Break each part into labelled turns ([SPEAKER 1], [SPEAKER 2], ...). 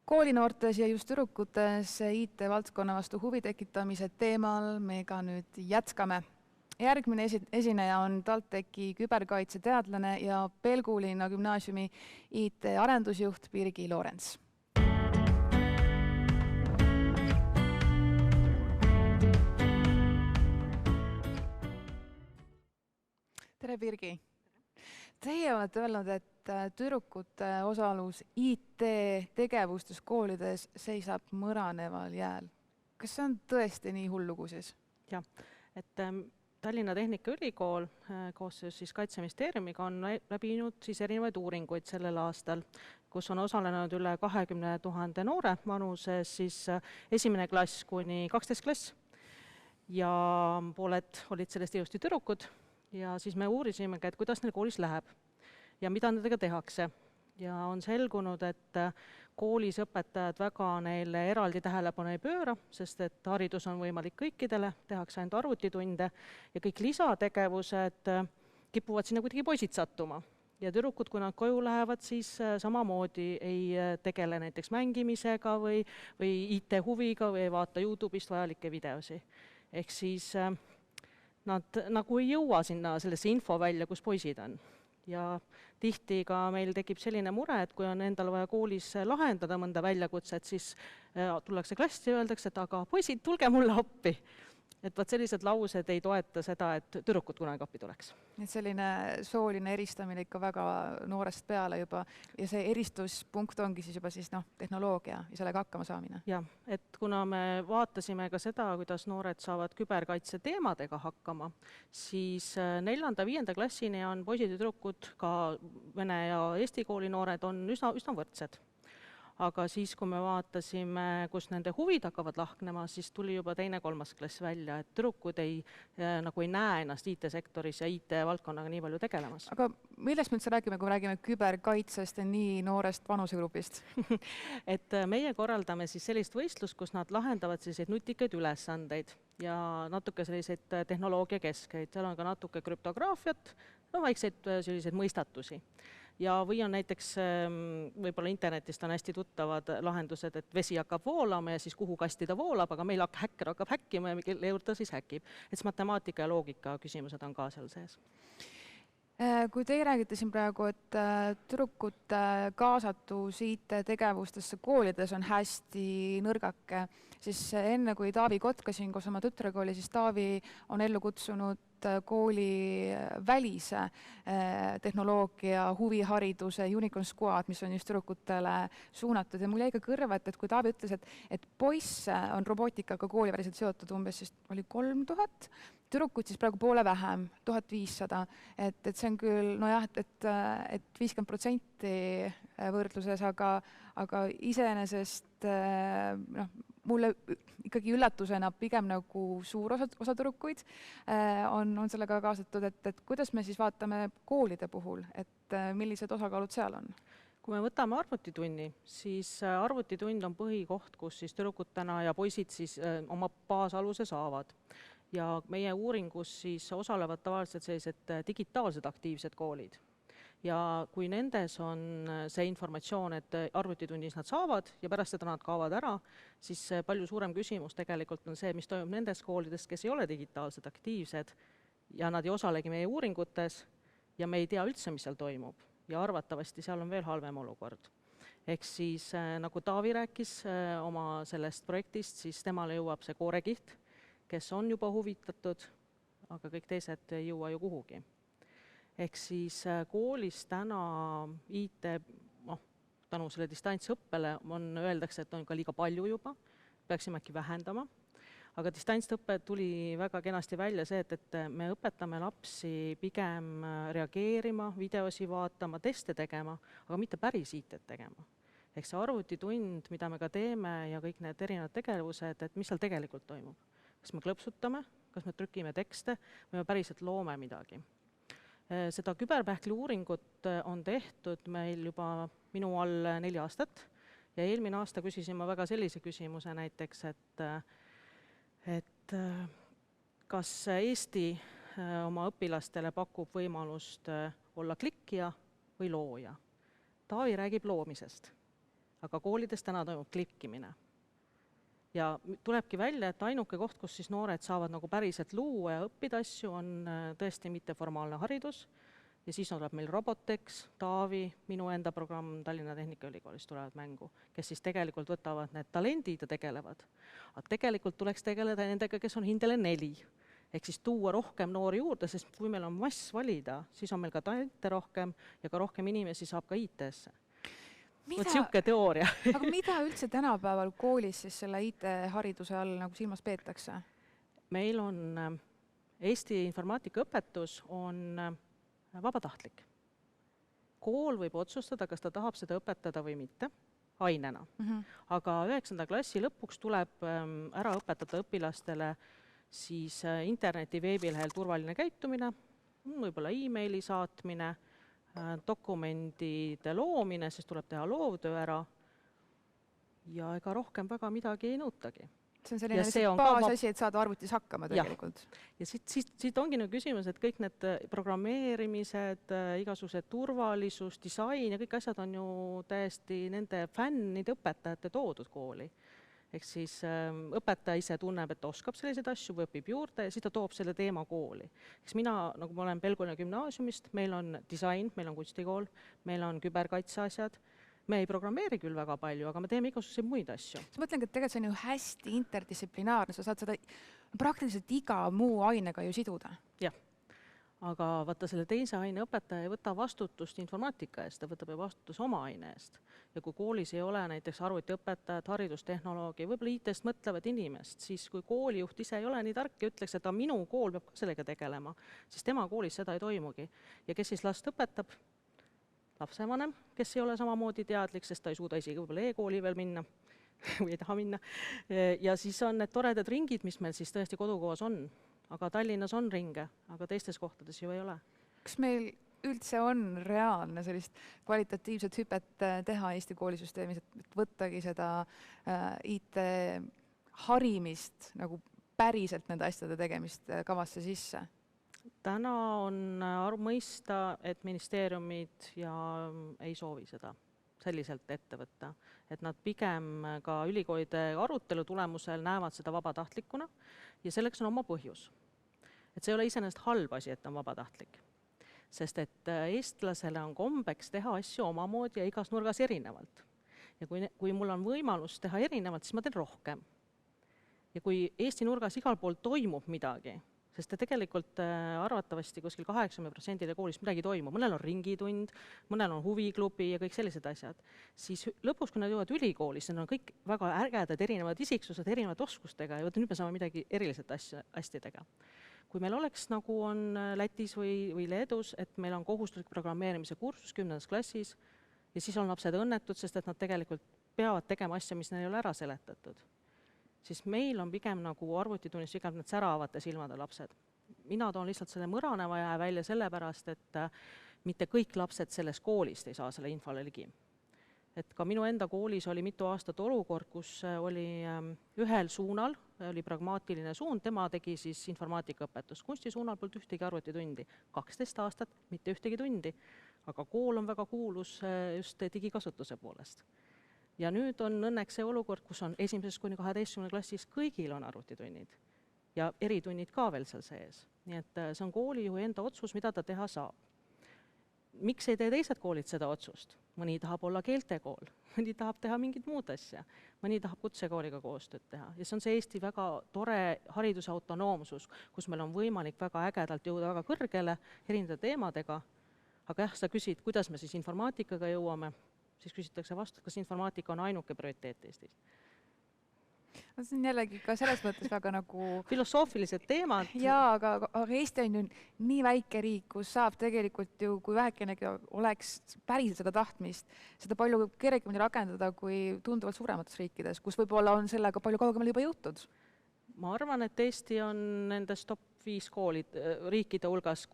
[SPEAKER 1] Koolinoortes ja just tüdrukutes IT-valdkonna vastu huvi tekitamise teemal me ka nüüd jätkame. Järgmine esineja on TalTechi küberkaitseteadlane ja Pelgulinna gümnaasiumi IT-arendusjuht Birgi Loorents. Tere, Birgi! Teie olete öelnud, et tüdrukute osalus IT-tegevustes koolides seisab mõraneval jääl. Kas see on tõesti nii hull lugu siis?
[SPEAKER 2] Jah, et Tallinna Tehnikaülikool koostöös siis Kaitseministeeriumiga on läbinud siis erinevaid uuringuid sellel aastal, kus on osalenud üle 20 000 noore vanuses siis 1. klass kuni 12. klass. Ja pooled olid sellest ilusti tüdrukud ja siis me uurisimegi, et kuidas neil koolis läheb ja mida nendega tehakse. Ja on selgunud, et koolis õpetajad väga neile eraldi tähelepanu ei pööra, sest et haridus on võimalik kõikidele, tehakse ainult arvutitunde ja kõik lisategevused kipuvad sinna kuidagi poisid sattuma. Ja tüdrukud, kui nad koju lähevad, siis samamoodi ei tegele näiteks mängimisega või IT-huviga või ei vaata YouTube'ist vajalikke videosi. Ehk siis nad nagu ei jõua sinna sellesse info välja, kus poisid on. Ja tihti ka meil tekib selline mure, et kui on endal vaja koolis lahendada mõnda väljakutset, siis tullakse klassi ja öeldakse, et aga poisid, tulge mulle appi. Et vaat sellised laused ei toeta seda, et tüdrukud kunagi appi tuleks.
[SPEAKER 1] Et selline sooline eristamine ikka väga noorest peale juba ja see eristuspunkt ongi siis juba siis tehnoloogia ja sellega hakkama saamine.
[SPEAKER 2] Jah, et kuna me vaatasime ka seda, kuidas noored saavad küberkaitse teemadega hakkama, siis 4. ja 5. klassini on poisid ja tüdrukud, ka vene ja eesti kooli noored on üsna võrdsed. Aga siis, kui me vaatasime, kus nende huvid hakkavad lahknema, siis tuli juba 2. ja 3. klass välja, et tüdrukud ei näe ennast IT-sektoris ja IT-valdkonnaga nii palju tegelemas.
[SPEAKER 1] Aga millest me üldse räägime, kui me räägime küberkaitsest ja nii noorest vanusegrupist?
[SPEAKER 2] Et meie korraldame siis sellist võistlust, kus nad lahendavad selliseid nutikaid ülesandeid ja natuke selliseid tehnoloogiakeskeid. Seal on ka natuke krüptograafiat, vaikseid selliseid mõistatusi. Ja või on näiteks, võib-olla internetist on hästi tuttavad lahendused, et vesi hakkab voolama ja siis kuhu kasti ta voolab, aga meil häkker hakkab häkkima ja kelle juurde ta siis häkib. Et matemaatika ja loogika küsimused on ka seal sees.
[SPEAKER 1] Kui teie räägite siin praegu, et tüdrukute kaasatus IT-tegevustesse koolides on hästi nõrgake, siis enne kui Taavi Kotka siin koos oma tütrega oli, siis Taavi on ellu kutsunud kooli välise tehnoloogia, huvihariduse, Unicorn Squad, mis on just tüdrukutele suunatud. Ja mul jäi ka kõrva, et kui Taavi ütles, et poisse on robootikaga kooliväliselt seotud umbes siis oli 3000, tüdrukud siis praegu poole vähem, 1500. Et see on küll, et 50% võrdluses, aga iseenesest mulle ikkagi üllatusena pigem nagu suur osa tüdrukuid on sellega kaasatud, et kuidas me siis vaatame koolide puhul, et millised osakaalud seal on?
[SPEAKER 2] Kui me võtame arvutitunni, siis arvutitund on põhikoht, kus siis tüdrukutena ja poisid siis oma baasaluse saavad. Ja meie uuringus siis osalevad tavaliselt sellised digitaalsed aktiivsed koolid. Ja kui nendes on see informatsioon, et arvutitunnis nad saavad ja pärast seda nad kaovad ära, siis palju suurem küsimus tegelikult on see, mis toimub nendes koolides, kes ei ole digitaalsed aktiivsed ja nad ei osalegi meie uuringutes ja me ei tea üldse, mis seal toimub. Ja arvatavasti seal on veel halvem olukord. Ehk siis, nagu Taavi rääkis oma sellest projektist, siis temale jõuab see koorekiht, kes on juba huvitatud, aga kõik teised ei jõua ju kuhugi. Ehk siis koolis täna IT, tänu selle distantsõppele öeldakse, et on ka liiga palju juba, peaksime äkki vähendama. Aga distantsõppe tuli väga kenasti välja see, et me õpetame lapsi pigem reageerima, videosi vaatama, teste tegema, aga mitte päris IT tegema. Ehk see arvutitund, mida me ka teeme ja kõik need erinevad tegevused, et mis seal tegelikult toimub. Kas me klõpsutame, kas me trükime tekste või me päriselt loome midagi. Seda küberpähkli uuringut on tehtud meil juba minu all 4 aastat ja eelmine aasta küsisin ma väga sellise küsimuse näiteks, et kas Eesti oma õpilastele pakub võimalust olla klikkija või looja. Taavi räägib loomisest. aga koolides täna toimub klikkimine. Ja tulebki välja, et ainuke koht, kus siis noored saavad nagu päriselt luua ja õppida asju, on tõesti mitteformaalne haridus. Ja siis tuleb meil Robotex, Taavi, minu enda programm Tallinna Tehnikaülikoolis tulevad mängu, kes siis tegelikult võtavad need talendid ja tegelevad. Aga tegelikult tuleks tegeleda nendega, kes on hindele 4. Ehk siis tuua rohkem noori juurde, sest kui meil on mass valida, siis on meil ka talente rohkem ja ka rohkem inimesi saab ka IT-sse. Vot siuke teooria.
[SPEAKER 1] Aga mida üldse tänapäeval koolis siis selle IT-hariduse all nagu silmas peetakse?
[SPEAKER 2] Meil on Eesti informaatikaõpetus on vabatahtlik. Kool võib otsustada, kas ta tahab seda õpetada või mitte, ainena. Aga 9. klassi lõpuks tuleb ära õpetada õpilastele siis interneti veebilehel turvaline käitumine, võib-olla e-maili saatmine, dokumendide loomine, siis tuleb teha loovtöö ära ja ega rohkem väga midagi ei nõutagi.
[SPEAKER 1] See on selline baasasi, et saada arvutis hakkama tegelikult.
[SPEAKER 2] Ja siit ongi nüüd küsimus, et kõik need programmeerimised, igasugused turvalisus, disain ja kõik asjad on ju täiesti nende fännide õpetajate toodud kooli. Ehk siis õpetaja ise tunneb, et ta oskab selliseid asju või õpib juurde ja siis ta toob selle teema kooli. Eks mina, nagu ma olen Pelguna gümnaasiumist, meil on disain, meil on kunstikool, meil on küberkaitseasjad. Me ei programmeeri küll väga palju, aga me teeme igasuguseid muid asju.
[SPEAKER 1] Ma mõtlen, et tegelikult see on ju hästi interdistsiplinaarne, sa saad seda praktiliselt iga muu ainega ju siduda.
[SPEAKER 2] Jah, aga vaata selle teise aine õpetaja ei võta vastutust informaatika eest, ta võtab ju vastutust oma aine eest. Ja kui koolis ei ole näiteks arvutiõpetajad, haridustehnoloogi, võib-olla IT-st mõtlevad inimest, siis kui koolijuht ise ei ole nii tark ja ütleks, et minu kool peab ka sellega tegelema, siis tema koolis seda ei toimugi. Ja kes siis last õpetab? Lapsevanem, kes ei ole samamoodi teadlik, sest ta ei suuda isegi võib-olla e-kooli veel minna või ei taha minna. Ja siis on need toredad ringid, mis meil siis tõesti kodukohas on. Aga Tallinnas on ringe, aga teistes kohtades ju ei ole.
[SPEAKER 1] Kas meil üldse on reaalne sellist kvalitatiivset hüpet teha Eesti koolisüsteemis, et võttagi seda IT-harimist nagu päriselt nende asjade tegemist kavasse sisse?
[SPEAKER 2] Täna on mõista, et ministeeriumid ei soovi seda selliselt ette võtta. Et nad pigem ka ülikoolide arutelu tulemusel näevad seda vabatahtlikuna ja selleks on oma põhjus. Et see ei ole iseenesest halb asi, et on vabatahtlik. Sest et eestlasele on kombeks teha asju omamoodi ja igas nurgas erinevalt. Ja kui mul on võimalus teha erinevalt, siis ma teen rohkem. Ja kui Eesti nurgas igal pool toimub midagi, sest tegelikult arvatavasti kuskil 80% koolis midagi toimub. Mõnel on ringitund, mõnel on huviklubi ja kõik sellised asjad. Siis lõpuks, kui nad jõuavad ülikoolis, need on kõik väga ägedad erinevad isiksused, erinevad oskustega ja nüüd me saame midagi eriliselt hästi teha. Kui meil oleks, nagu on Lätis või Leedus, et meil on kohustuslik programmeerimise kursus 10. klassis ja siis on lapsed õnnetud, sest et nad tegelikult peavad tegema asja, mis neil ei ole ära seletatud. Siis meil on pigem nagu arvutitunnis pigem need säravate silmade lapsed. Mina toon lihtsalt selle mõraneva jää välja sellepärast, et mitte kõik lapsed sellest koolist ei saa selle infole ligi. Et ka minu enda koolis oli mitu aastat olukord, kus oli ühel suunal, oli pragmaatiline suund, tema tegi siis informaatikaõpetust. Kunstisuunal polnud ühtegi arvutitundi. 12 aastat, mitte ühtegi tundi, aga kool on väga kuulus just digikasutuse poolest. Ja nüüd on õnneks see olukord, kus on 1. kuni 12. klassis kõigil on arvutitunnid ja eritunnid ka veel seal sees. Nii et see on koolijuhi enda otsus, mida ta teha saab. Miks ei tee teised koolid seda otsust? Mõni tahab olla keeltekool, mõni tahab teha mingit muud asja, mõni tahab kutsekooliga koostööd teha. Ja see on see Eesti väga tore hariduse autonoomsus, kus meil on võimalik väga ägedalt jõuda väga kõrgele erinevate teemadega. Aga jah, sa küsid, kuidas me siis informaatikaga jõuame, siis küsitakse vastu, kas informaatika on ainuke prioriteet Eestis.
[SPEAKER 1] See on jällegi ka selles mõttes väga nagu
[SPEAKER 2] filosoofilised teemad.
[SPEAKER 1] Jaa, aga Eesti on ju nii väike riik, kus saab tegelikult ju, kui vähekenegi oleks päriselt seda tahtmist, seda palju kergemini rakendada kui tunduvalt suuremates riikides, kus võib-olla on sellega palju kaugemale juba jõutud.
[SPEAKER 2] Ma arvan, et Eesti on nendes top 5 koolid riikide hulgas,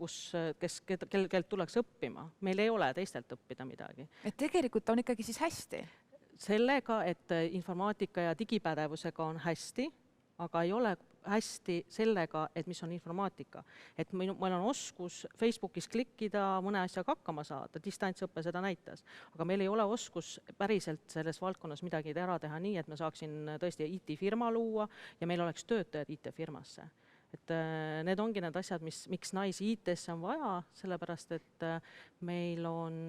[SPEAKER 2] kelt tuleks õppima. Meil ei ole teistelt õppida midagi.
[SPEAKER 1] Et tegelikult on ikkagi siis hästi?
[SPEAKER 2] Sellega, et informaatika ja digipädevusega on hästi, aga ei ole hästi sellega, et mis on informaatika. Et meil on oskus Facebookis klikkida, mõne asjaga hakkama saada, distantsõpe seda näitas. Aga meil ei ole oskus päriselt selles valdkonnas midagi ära teha nii, et me saaksin tõesti IT-firma luua ja meil oleks töötajad IT-firmasse. Et need ongi need asjad, miks naisi IT-sse on vaja, sellepärast et meil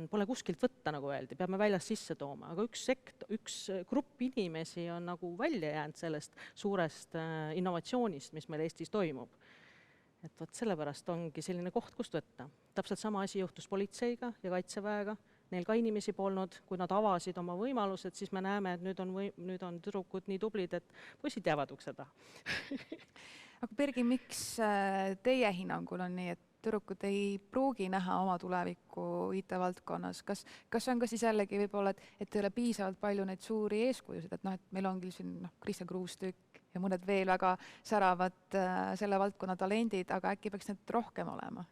[SPEAKER 2] pole kuskilt võtta, nagu öeldi, peame väljast sisse tooma, aga üks grupp inimesi on nagu välja jäänud sellest suurest innovatsioonist, mis meil Eestis toimub. Et vot sellepärast ongi selline koht, kust võtta. Täpselt sama asi juhtus politseiga ja kaitseväega, neil ka inimesi polnud, kui nad avasid oma võimalused, siis me näeme, et nüüd on tüdrukud nii tublid, et poisid jäävad ukse taha.
[SPEAKER 1] Aga Birgi, miks teie hinnangul on nii, et tüdrukud ei pruugi näha oma tulevikku IT-valdkonnas? Kas on ka siis jällegi võib-olla, et ei ole piisavalt palju neid suuri eeskujusid, et meil ongi siin Krista Kruustükk ja mõned veel väga säravad selle valdkonna talendid, aga äkki peaks need rohkem olema?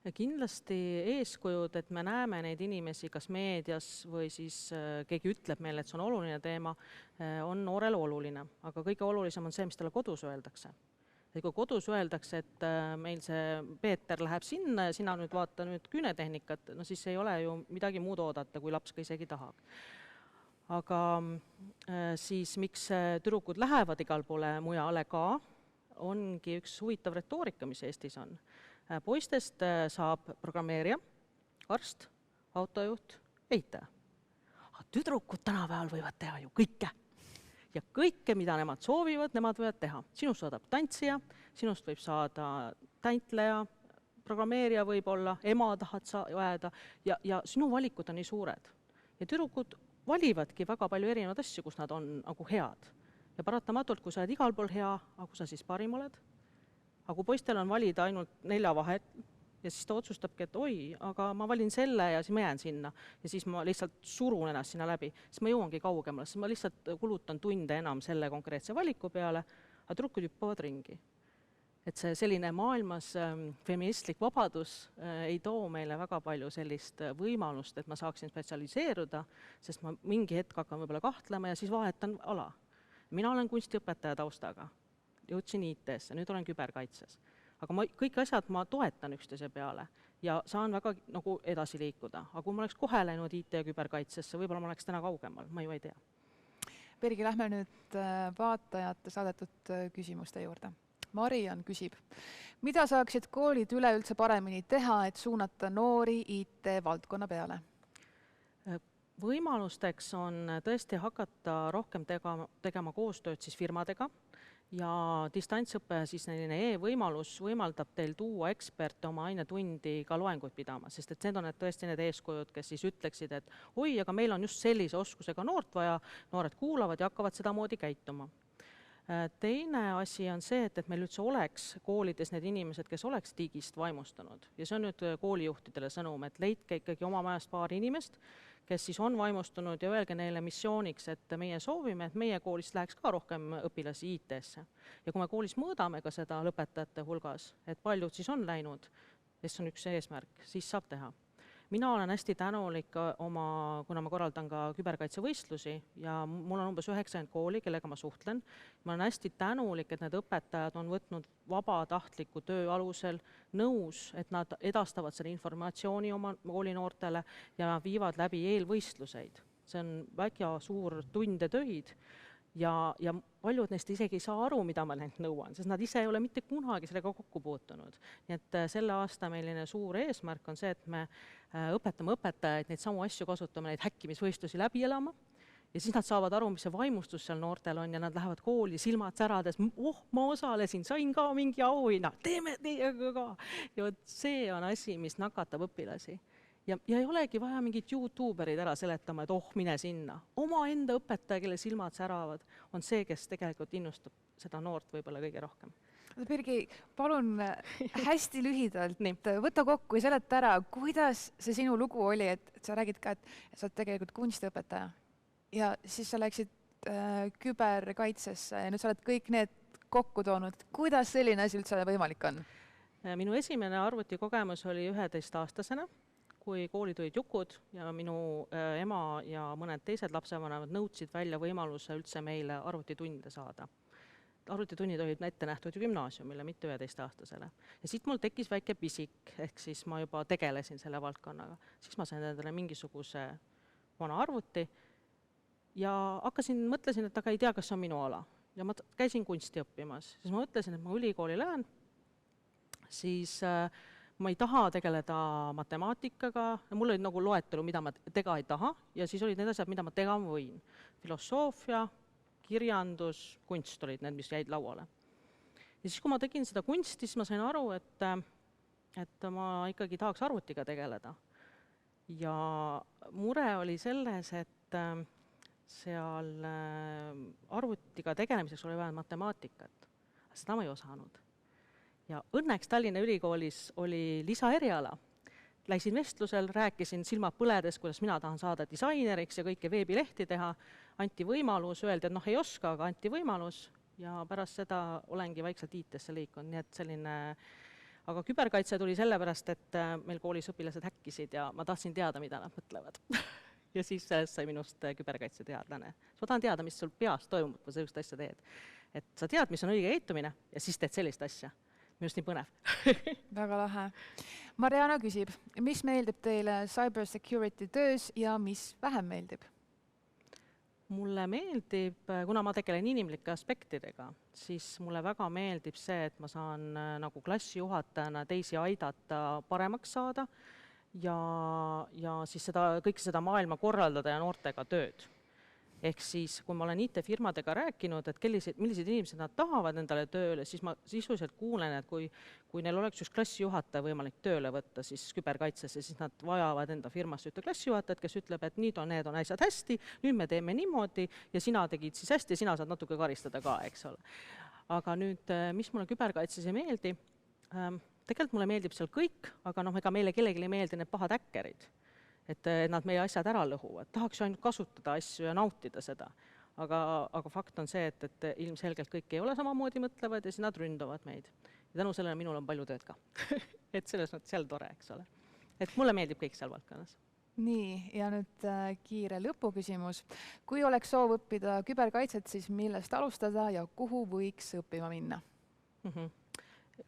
[SPEAKER 2] Ja kindlasti eeskujud, et me näeme neid inimesi kas meedias või siis keegi ütleb meile, et see on oluline teema, on noorele oluline. Aga kõige olulisem on see, mis talle kodus öeldakse. Et kui kodus öeldakse, et meil see Peeter läheb sinna ja sina nüüd vaata nüüd küünetehnikat, no siis ei ole ju midagi muud oodata, kui laps ka isegi tahab. Aga siis miks tüdrukud lähevad igal poole mujale ka, ongi üks huvitav retoorika, mis Eestis on. Poistest saab programmeerija, arst, autojuht, ehitaja. Aga tüdrukud tänapäeval võivad teha ju kõike. Ja kõike, mida nemad soovivad, nemad võivad teha. Sinust saadab tantsija, sinust võib saada täitleja, programmeerija võib-olla, ema tahad jääda ja sinu valikud on nii suured. Ja tüdrukud valivadki väga palju erinevaid asju, kus nad on nagu head. Ja paratamatult, kui sa oled igal pool hea, aga kui sa siis parim oled, aga kui poistel on valida ainult 4 vahet ja siis ta otsustabki, et oi, aga ma valin selle ja siis ma jään sinna ja siis ma lihtsalt surun ennast sinna läbi, siis ma jõuangi kaugemale, siis ma lihtsalt kulutan tunde enam selle konkreetse valiku peale, aga tüdrukud hüppavad ringi. Et see selline maailmas feministlik vabadus ei too meile väga palju sellist võimalust, et ma saaksin spetsialiseeruda, sest ma mingi hetk hakkan võib-olla kahtlema ja siis vahetan ala. Mina olen kunstiõpetaja taustaga, jõudsin IT-sse, nüüd olen küberkaitses. Aga kõik asjad ma toetan üksteise peale ja saan väga nagu edasi liikuda. Aga kui ma oleks kohe läinud IT- ja küberkaitsesse, võib-olla ma oleks täna kaugemal, ma ju ei tea.
[SPEAKER 1] Birgi, lähme nüüd vaatajate saadetud küsimuste juurde. Marian küsib, mida saaksid koolid üleüldse paremini teha, et suunata noori IT-valdkonna peale?
[SPEAKER 2] Võimalusteks on tõesti hakata rohkem tegema koostööd siis firmadega ja distantsõppe siis e-võimalus võimaldab teil tuua eksperte oma ainetundi ka loenguid pidama, sest et need on tõesti need eeskujud, kes siis ütleksid, et oi, aga meil on just sellise oskusega noort vaja, noored kuulavad ja hakkavad sedamoodi käituma. Teine asi on see, et meil üldse oleks koolides need inimesed, kes oleks digist vaimustunud ja see on nüüd koolijuhtidele sõnum, et leidke ikkagi oma majast paari inimest, kes siis on vaimustunud ja öelge neile missiooniks, et meie soovime, et meie koolist läheks ka rohkem õpilasi IT-sse. Ja kui me koolis mõõdame ka seda lõpetajate hulgas, et paljud siis on läinud, kes on üks eesmärk, siis saab teha. Mina olen hästi tänulik kuna ma korraldan ka küberkaitsevõistlusi ja mul on umbes 90 kooli, kellega ma suhtlen. Ma olen hästi tänulik, et need õpetajad on võtnud vabatahtliku töö alusel nõus, et nad edastavad selle informatsiooni oma koolinoortele ja viivad läbi eelvõistluseid. See on väga suur tunde töid. Ja paljud neist isegi ei saa aru, mida ma neilt nõuan, sest nad ise ei ole mitte kunagi sellega kokku puutunud. Nii et selle aasta meiline suur eesmärk on see, et me õpetame õpetajaid neid samu asju kasutama, neid häkkimisvõistlusi läbi elama ja siis nad saavad aru, mis see vaimustus seal noortel on ja nad lähevad kooli silmad särades, ma osalesin, sain ka mingi auhinna, teeme teiega ka. Ja see on asi, mis nakatab õpilasi. Ja ei olegi vaja mingit YouTuberid ära seletama, et mine sinna. Oma enda õpetaja, kelle silmad säravad, on see, kes tegelikult innustab seda noort võib-olla kõige rohkem.
[SPEAKER 1] Birgi, palun hästi lühidalt, võta kokku ja seleta ära, kuidas see sinu lugu oli, et sa räägid ka, et sa oled tegelikult kunstiõpetaja ja siis sa läksid küberkaitsesse ja nüüd sa oled kõik need kokku toonud. Kuidas selline asi üldse võimalik on?
[SPEAKER 2] Minu esimene arvutikogemus oli 11-aastasena. Kui kooli tulid jukud ja minu ema ja mõned teised lapsevanemad nõudsid välja võimaluse üldse meile arvutitunde saada. arvutitunnid olid ette nähtud ju gümnaasiumile, mitte 11-aastasele. Ja siit mul tekkis väike pisik, ehk siis ma juba tegelesin selle valdkonnaga. Siis ma sain endale mingisuguse vana arvuti ja mõtlesin, et aga ei tea, kas see on minu ala. Ja ma käisin kunsti õppimas. Siis ma mõtlesin, et ma ülikooli lähen, siis ma ei taha tegeleda matemaatikaga, ja mul oli nagu loetelu, mida ma tega ei taha, ja siis olid need asjad, mida ma tega võin. Filosoofia, kirjandus, kunst olid need, mis jäid lauale. Ja siis, kui ma tegin seda kunsti, siis ma sain aru, et ma ikkagi tahaks arvutiga tegeleda. Ja mure oli selles, et seal arvutiga tegelemiseks oli vaja matemaatikat. Seda ma ei osanud. Ja õnneks Tallinna Ülikoolis oli lisaeriala. Läksin vestlusel, rääkisin silmad põledes, kuidas mina tahan saada disaineriks ja kõike veebilehti teha. Anti võimalus, öeldi, et ei oska, aga anti võimalus. Ja pärast seda olengi vaikselt IT-sse liikunud. Nii et selline... Aga küberkaitse tuli sellepärast, et meil koolis õpilased häkkisid ja ma tahtsin teada, mida nad mõtlevad. Ja siis sellest sai minust küberkaitse teadlane. Ma tahan teada, mis sul peas toimub, kui sa just asja teed. Et sa tead, mis on õige käitumine ja siis teed sellist asja. Minust nii põnev.
[SPEAKER 1] Väga lahe. Mariana küsib, mis meeldib teile cybersecurity töös ja mis vähem meeldib?
[SPEAKER 2] Mulle meeldib, kuna ma tegelen inimlike aspektidega, siis mulle väga meeldib see, et ma saan nagu klassijuhatajana teisi aidata paremaks saada ja siis kõike seda maailma korraldada ja noortega tööd. Ehk siis, kui ma olen IT-firmadega rääkinud, et millised inimesed nad tahavad endale tööle, siis ma sisuliselt kuulen, et kui neil oleks just klassijuhataja võimalik tööle võtta, siis küberkaitsesse, siis nad vajavad enda firmast ühte klassijuhatajat, kes ütleb, et need on asjad hästi, nüüd me teeme niimoodi ja sina tegid siis hästi ja sina saad natuke karistada ka, eks ole. Aga nüüd, mis mulle küberkaitses ei meeldi, tegelikult mulle meeldib seal kõik, aga ega meile kellelegi ei meeldi need pahad häkkerid. Et nad meie asjad ära lõhuvad. Tahaks ju ainult kasutada asju ja nautida seda. Aga fakt on see, et ilmselgelt kõik ei ole samamoodi mõtlevad ja siis nad ründavad meid. Ja tänu sellele minul on palju tööd ka. Et selles mõttes seal tore, eks ole. Et mulle meeldib kõik seal valdkonnas.
[SPEAKER 1] Nii, ja nüüd kiire lõpuküsimus. Kui oleks soov õppida küberkaitset, siis millest alustada ja kuhu võiks õppima minna?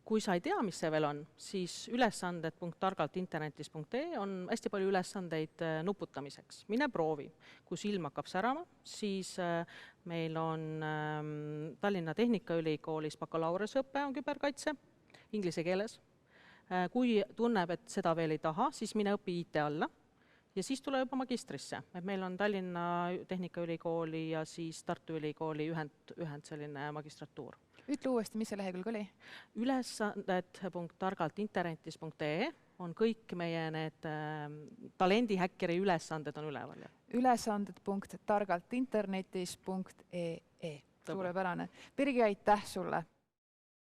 [SPEAKER 2] Kui sa ei tea, mis see veel on, siis ülesanded.targaltinternetis.ee on hästi palju ülesandeid nuputamiseks. Mine proovi. Kui silm hakkab särama, siis meil on Tallinna Tehnikaülikoolis bakalaureusõpe on küberkaitse inglise keeles. Kui tunneb, et seda veel ei taha, siis mine õpi IT alla ja siis tule juba magistrisse. Et meil on Tallinna Tehnikaülikooli ja siis Tartu Ülikooli ühend selline magistratuur.
[SPEAKER 1] Ütle uuesti, mis see lehekülg oli?
[SPEAKER 2] Ülesanded.targaltinternetis.ee on kõik meie need talendihäkkeri ülesanded on üleval.
[SPEAKER 1] Ülesanded.targaltinternetis.ee. Suurepärane. Birgi, aitäh sulle!